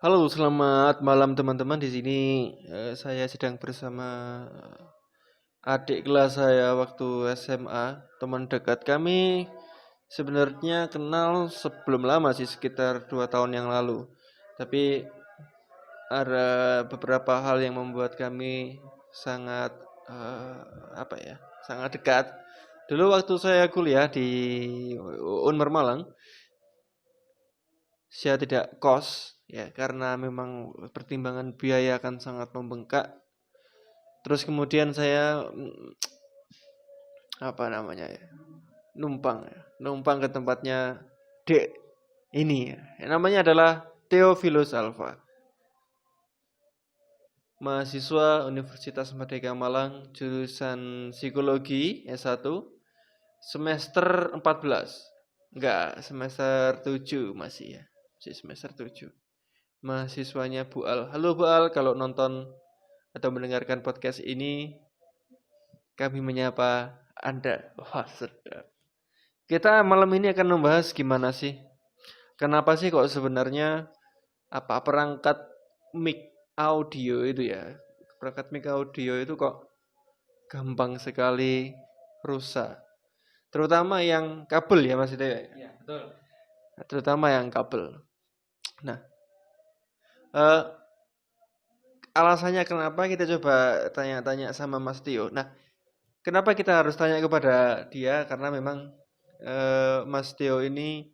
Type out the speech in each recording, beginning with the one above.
Halo, selamat malam teman-teman. Di sini saya sedang bersama adik kelas saya waktu SMA, teman dekat kami. Sebenarnya kenal sebelum lama sih, sekitar 2 tahun yang lalu. Tapi ada beberapa hal yang membuat kami sangat eh, apa ya, sangat dekat. Dulu waktu saya kuliah di Unmer Malang, saya tidak kos ya karena memang pertimbangan biaya akan sangat membengkak. Terus kemudian saya apa namanya ya, numpang ke tempatnya Dek ini ya. Namanya adalah Theophilus Alfa, mahasiswa Universitas Merdeka Malang, jurusan Psikologi S1, semester 14. Enggak, semester 7 masih ya. Masih semester 7. Mahasiswanya Bu Al. Halo Bu Al, kalau nonton atau mendengarkan podcast ini, kami menyapa Anda. Wah, sedap. Kita malam ini akan membahas gimana sih? Kenapa sih kok sebenarnya perangkat mic audio itu ya? Perangkat mic audio itu kok gampang sekali rusak. Terutama yang kabel ya Mas Dewa. Iya, betul. Terutama yang kabel. Nah, eh, alasannya kenapa kita coba tanya-tanya sama Mas Tio. Nah, kenapa kita harus tanya kepada dia? Karena memang Mas Tio ini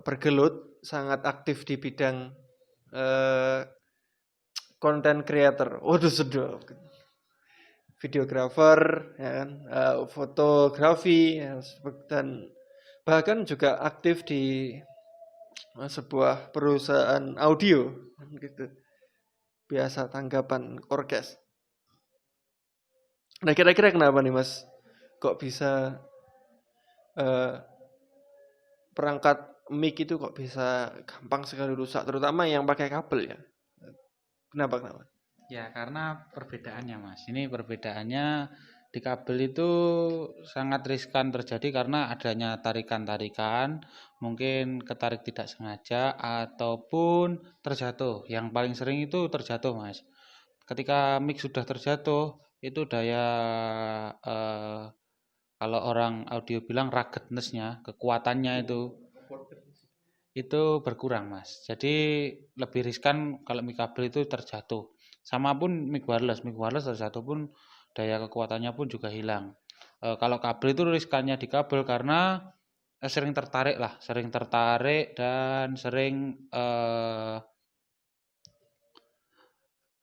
bergelut sangat aktif di bidang eh, content creator. Waduh, sedap. Videografer, ya kan, fotografi, ya, dan bahkan juga aktif di sebuah perusahaan audio, gitu. Biasa tanggapan orkes. Nah, kira-kira kenapa nih Mas? Kok bisa eh, perangkat mic itu kok bisa gampang sekali rusak, terutama yang pakai kabel ya? Kenapa? Ya, karena perbedaannya, Mas. Ini perbedaannya di kabel itu sangat riskan terjadi karena adanya tarikan-tarikan, mungkin ketarik tidak sengaja ataupun terjatuh. Yang paling sering itu terjatuh, Mas. Ketika mic sudah terjatuh, itu daya eh, kalau orang audio bilang ruggedness-nya, kekuatannya itu berkurang, Mas. Jadi lebih riskan kalau mic kabel itu terjatuh. Sama pun mic wireless terjatuh pun daya kekuatannya pun juga hilang. Kalau kabel itu riskannya di kabel karena sering tertarik dan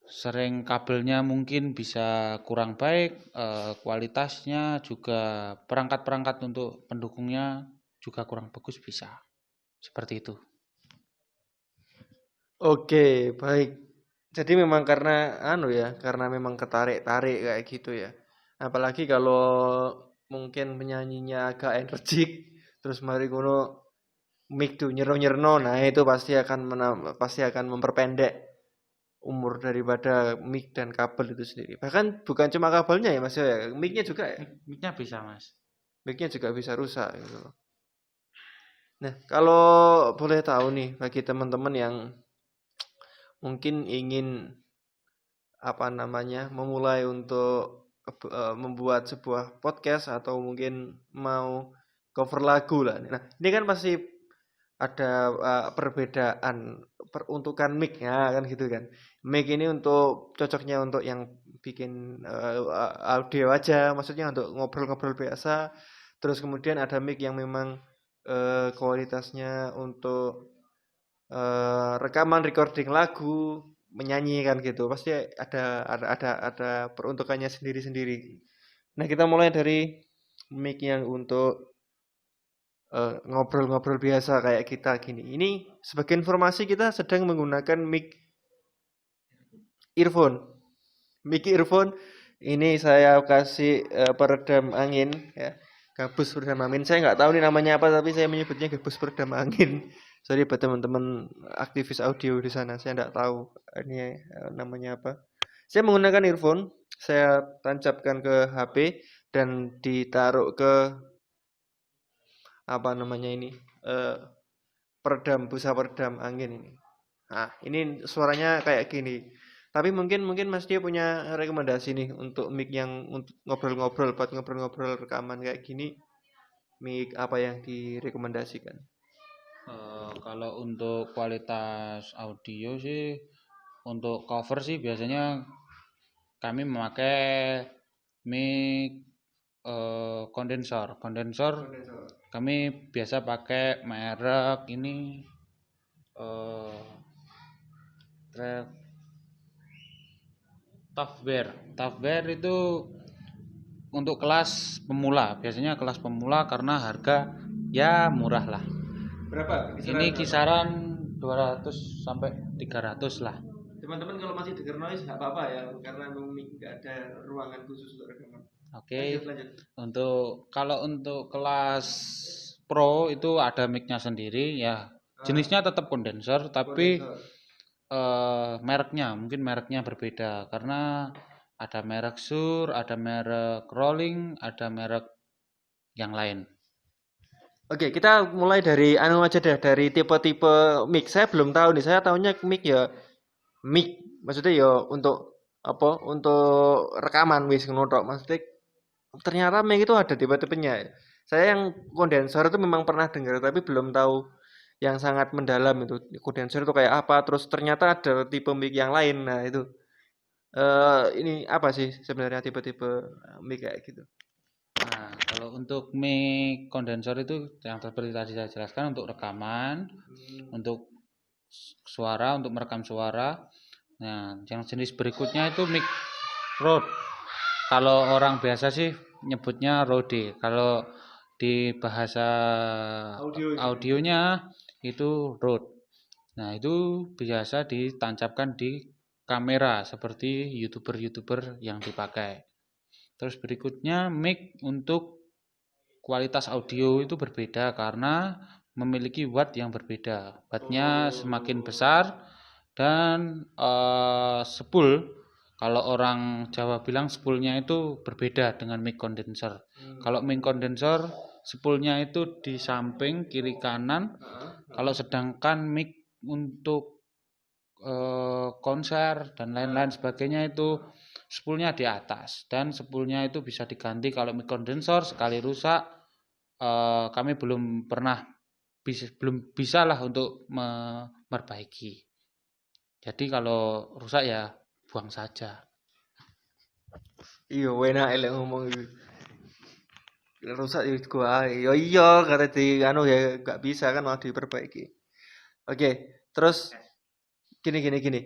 sering kabelnya mungkin bisa kurang baik, kualitasnya juga perangkat-perangkat untuk pendukungnya juga kurang bagus bisa. Seperti itu. Oke, baik. Jadi memang karena karena memang ketarik-tarik kayak gitu ya. Apalagi kalau mungkin penyanyinya agak energik, terus mari ngono mic tuh nyerno-nyerno, nah itu pasti akan memperpendek umur daripada mic dan kabel itu sendiri. Bahkan bukan cuma kabelnya ya Mas ya, mic-nya juga ya. Mic-nya bisa, Mas. Mic-nya juga bisa rusak gitu loh. Nah, kalau boleh tahu nih bagi teman-teman yang mungkin ingin memulai untuk membuat sebuah podcast atau mungkin mau cover lagu lah. Nah, ini kan pasti ada perbedaan peruntukan mic-nya kan gitu kan. Mic ini cocoknya untuk yang bikin audio aja, maksudnya untuk ngobrol-ngobrol biasa. Terus kemudian ada mic yang memang kualitasnya untuk rekaman recording lagu, menyanyi kan gitu. Pasti ada peruntukannya sendiri-sendiri. Nah, kita mulai dari mic yang untuk ngobrol-ngobrol biasa kayak kita gini. Ini sebagai informasi kita sedang menggunakan mic earphone. Mic earphone ini saya kasih peredam angin ya. Gabus peredam angin. Saya nggak tahu nih namanya apa tapi saya menyebutnya gabus peredam angin. Sorry buat teman-teman aktivis audio di sana. Saya nggak tahu ini namanya apa. Saya menggunakan earphone. Saya tancapkan ke HP dan ditaruh ke apa namanya ini? eh, busa peredam angin ini. Nah, ini suaranya kayak gini. Tapi mungkin mungkin Mas Dio punya rekomendasi nih untuk mic yang untuk ngobrol-ngobrol, buat ngobrol-ngobrol rekaman kayak gini, mic apa yang direkomendasikan? Kalau untuk kualitas audio sih, untuk cover sih biasanya kami memakai mic kondensor. Kondensor Kondensor. kami biasa pakai merek ini eh Tre- Toughbear. Toughbear itu untuk kelas pemula, biasanya kelas pemula karena harga ya murah lah. Berapa? Ini Kisaran berapa? kisaran 200 sampai 300 lah. Teman-teman kalau masih denger noise nggak apa-apa ya, karena mic nggak ada ruangan khusus untuk rekaman. Lanjut, Oke. lanjut. Kalau untuk kelas pro itu ada mic-nya sendiri ya. Ah, Jenisnya tetap kondenser tapi kondensor. mereknya mungkin mereknya berbeda karena ada merek Shure, ada merek Roling, ada merek yang lain. Oke, kita mulai dari anu aja deh, dari tipe-tipe mic. Saya belum tahu nih, saya tahunya mic ya mic. Maksudnya ya untuk apa? Untuk rekaman wis ngono tok. Maksudnya ternyata mic itu ada tipe-tipenya. Saya yang kondensor itu memang pernah dengar, tapi belum tahu yang sangat mendalam itu. Kondensor itu kayak apa? Terus ternyata ada tipe mic yang lain. Nah, itu ini apa sih sebenarnya tipe-tipe mic kayak gitu? Nah, kalau untuk mic kondensor itu yang seperti tadi saya jelaskan untuk rekaman, Hmm. untuk suara, untuk merekam suara. Nah, yang jenis berikutnya itu mic Rode. Kalau orang biasa sih nyebutnya Rode. Kalau di bahasa Audio ini. audionya itu Rode. Nah, itu biasa ditancapkan di kamera seperti YouTuber-YouTuber yang dipakai. Terus berikutnya mic untuk kualitas audio itu berbeda karena memiliki watt yang berbeda. Wattnya semakin besar dan spool, kalau orang Jawa bilang spoolnya itu berbeda dengan mic condenser. Kalau mic condenser spoolnya itu di samping kiri kanan, kalau sedangkan mic untuk konser dan lain-lain sebagainya itu spoolnya di atas dan spoolnya itu bisa diganti kalau mic condenser sekali rusak kami belum bisa lah untuk memperbaiki. Jadi kalau rusak ya buang saja. Iya, enak elek ngomong itu. Rusak ya gua. Ya iya, kata di anu ya nggak bisa kan mau diperbaiki. Oke, terus gini gini gini.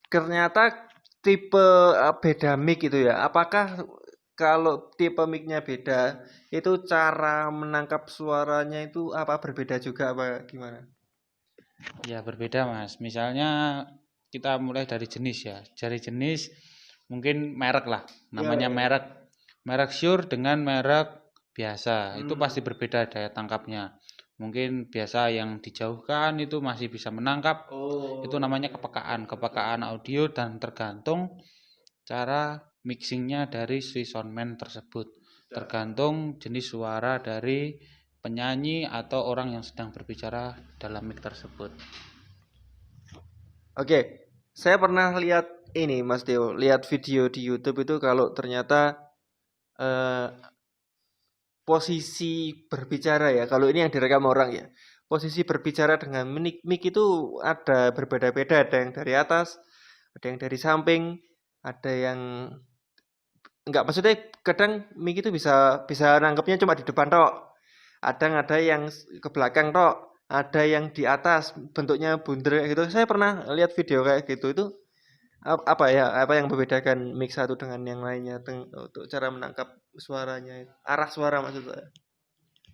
Ternyata tipe beda mic itu ya. Apakah kalau tipe mic-nya beda, itu cara menangkap suaranya itu apa berbeda juga apa gimana? Ya berbeda Mas. Misalnya kita mulai dari jenis ya. Dari jenis mungkin merek lah. Iya, Namanya iya, iya. merek. Merek Shure dengan merek biasa. Itu pasti Hmm. berbeda daya tangkapnya. Mungkin biasa yang dijauhkan itu masih bisa menangkap. Itu Oh, namanya oke. kepekaan. Kepekaan audio dan tergantung cara mixingnya dari si soundman tersebut. Tergantung jenis suara dari penyanyi atau orang yang sedang berbicara dalam mic tersebut. Oke, saya pernah lihat ini Mas Teo, lihat video di YouTube itu kalau ternyata eh, posisi berbicara ya, kalau ini yang direkam orang ya, posisi berbicara dengan mic itu ada berbeda-beda, ada yang dari atas, ada yang dari samping, ada yang enggak, maksudnya kadang mic itu bisa bisa nangkepnya cuma di depan tok, kadang ada yang ke belakang tok, ada yang di atas bentuknya bundar kayak gitu. Saya pernah lihat video kayak gitu itu apa ya apa yang membedakan mic satu dengan yang lainnya untuk cara menangkap suaranya arah suara maksud saya.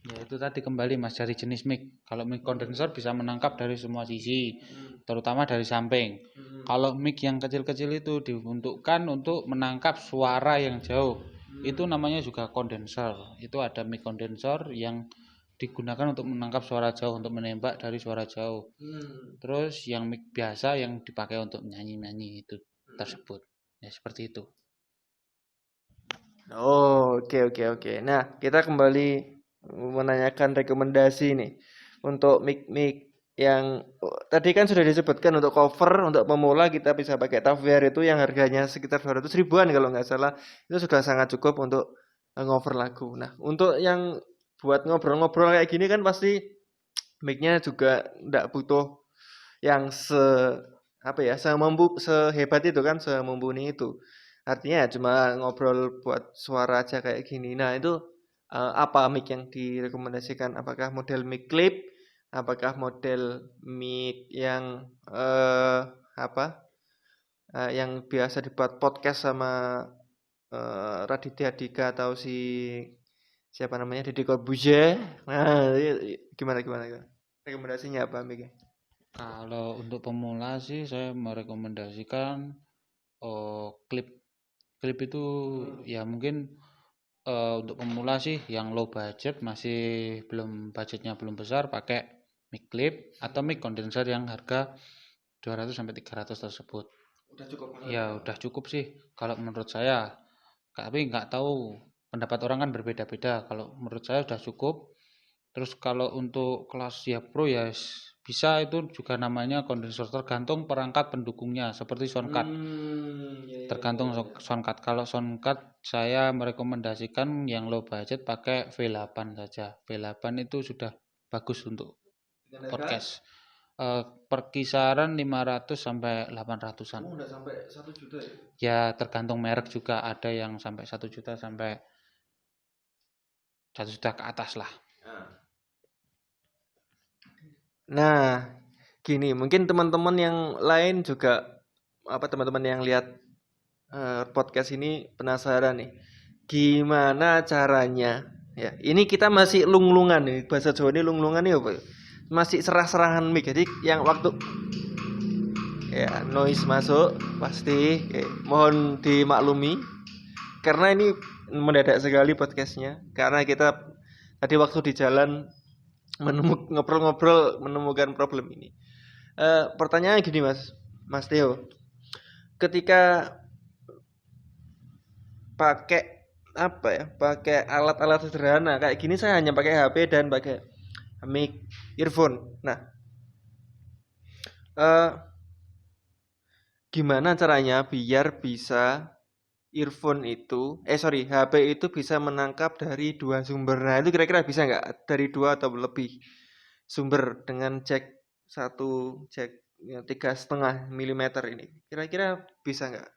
Ya itu tadi kembali Mas dari jenis mic. Kalau mic condenser bisa menangkap dari semua sisi, Hmm. terutama dari samping. Hmm. Kalau mic yang kecil-kecil itu diuntukkan untuk menangkap suara yang jauh. Itu Hmm. namanya juga kondenser. Itu ada mic condenser yang digunakan untuk menangkap suara jauh, untuk menembak dari suara jauh. Hmm. Terus yang mic biasa yang dipakai untuk nyanyi-nyanyi itu tersebut. Ya seperti itu. Oh, oke oke oke. Nah, kita kembali menanyakan rekomendasi nih untuk mic-mic yang tadi kan sudah disebutkan untuk cover untuk pemula kita bisa pakai Tavia itu yang harganya sekitar 200 ribuan kalau nggak salah. Itu sudah sangat cukup untuk ngover lagu. Nah, untuk yang buat ngobrol-ngobrol kayak gini kan pasti mic-nya juga nggak butuh yang apa ya, sehebat itu kan, semumpuni itu. Artinya ya cuma ngobrol buat suara aja kayak gini. Nah, itu apa mic yang direkomendasikan? Apakah model mic clip? Apakah model mic yang apa? Yang biasa dibuat podcast sama Raditya Dika atau siapa namanya Deddy Corbuzier. Nah, gimana gimana gimana? Rekomendasinya apa mic? Kalau untuk pemula sih saya merekomendasikan klip. Klip itu ya mungkin untuk pemula sih yang low budget masih budgetnya belum besar pakai mic clip atau mic condenser yang harga 200 sampai 300 tersebut. Udah cukup. Ya udah cukup sih kalau menurut saya. Tapi nggak tahu pendapat orang kan berbeda-beda. Kalau menurut saya udah cukup. Terus kalau untuk kelas ya pro ya bisa itu juga namanya kondensor tergantung perangkat pendukungnya seperti soundcard. Iya, iya, Tergantung iya, iya. soundcard. Kalau soundcard saya merekomendasikan yang low budget pakai V8 saja. V8 itu sudah bagus untuk Dengan harga? podcast. Perkisaran 500 sampai 800-an. Oh, udah sampai 1 juta ya? Ya tergantung merek juga ada yang sampai 1 juta sampai 1 juta ke atas lah. Nah, gini, mungkin teman-teman yang lain juga teman-teman yang lihat podcast ini penasaran nih. Gimana caranya? Ya, ini kita masih lunglungan nih. Bahasa Jawa ini lunglungan nih apa? Masih serah-serahan mic. Jadi yang waktu ya noise masuk pasti mohon dimaklumi karena ini mendadak sekali podcastnya karena kita tadi waktu di jalan ngobrol-ngobrol menemukan problem ini. Pertanyaannya gini Mas Theo, ketika pakai alat-alat sederhana kayak gini saya hanya pakai HP dan pakai mic earphone. Nah, eh, gimana caranya biar bisa HP itu bisa menangkap dari 2 sumber. Nah, itu kira-kira bisa nggak dari 2 atau lebih sumber dengan jack 3,5 mm ini? Kira-kira bisa nggak?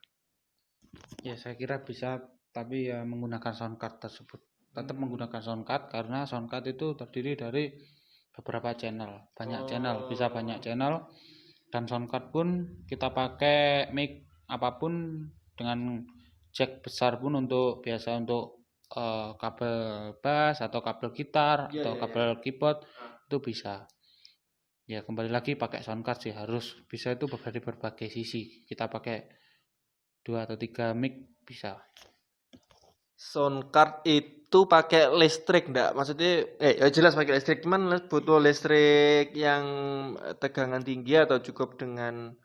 Ya saya kira bisa, tapi ya menggunakan soundcard tersebut. Tetap menggunakan soundcard karena soundcard itu terdiri dari beberapa channel, banyak channel, bisa banyak channel. Dan soundcard pun kita pakai mic apapun dengan jack besar pun biasa untuk kabel bass atau kabel gitar atau kabel keyboard itu bisa. Ya kembali lagi pakai soundcard sih harus bisa itu dari berbagai sisi. Kita pakai 2 atau 3 mic bisa. Soundcard itu pakai listrik enggak? Maksudnya ya jelas pakai listrik, cuman butuh listrik yang tegangan tinggi atau cukup dengan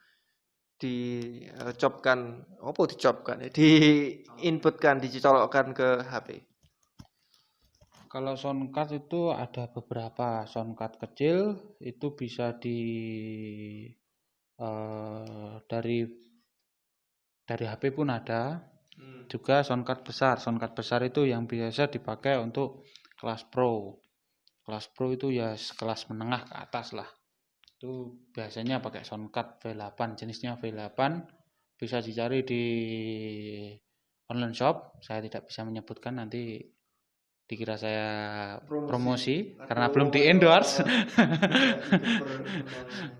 dicolokkan ke HP. Kalau soundcard itu ada beberapa soundcard kecil itu bisa dari HP pun ada. Juga soundcard besar. Soundcard besar itu yang biasa dipakai untuk kelas pro. Kelas pro itu ya kelas menengah ke atas lah. Itu biasanya pakai soundcard V8, jenisnya V8. Bisa dicari di online shop. Saya tidak bisa menyebutkan, nanti dikira saya promosi karena belum di endorse.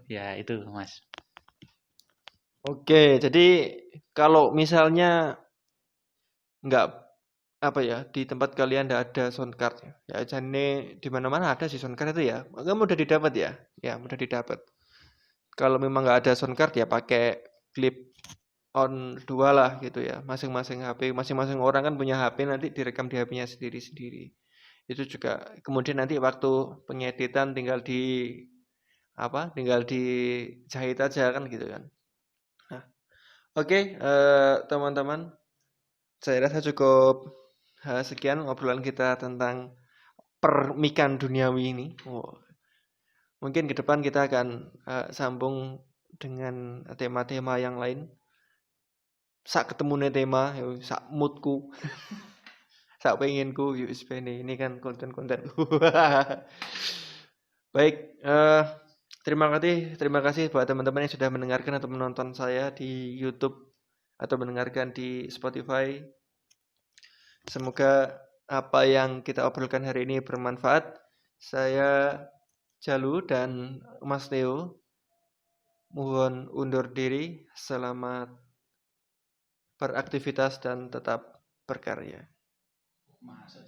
Ya itu Mas. Oke, jadi kalau misalnya nggak di tempat kalian nggak ada soundcard ya jane di mana-mana ada sih soundcard itu ya, mudah didapat ya mudah didapat. Kalau memang nggak ada soundcard ya pakai clip on 2 lah gitu ya, masing-masing HP, masing-masing orang kan punya HP, nanti direkam di HP-nya sendiri-sendiri. Itu juga kemudian nanti waktu pengeditan tinggal dijahit aja kan gitu kan. Nah, oke, teman-teman, saya rasa cukup sekian obrolan kita tentang permikan duniawi ini. Mungkin ke depan kita akan sambung dengan tema-tema yang lain. Sak ketemune tema, sak moodku, sak penginku, yuk ini kan konten-kontenku. Baik, terima kasih buat teman-teman yang sudah mendengarkan atau menonton saya di YouTube atau mendengarkan di Spotify. Semoga apa yang kita obrolkan hari ini bermanfaat. Saya Jalu dan Mas Theo mohon undur diri. Selamat beraktivitas dan tetap berkarya. Masuk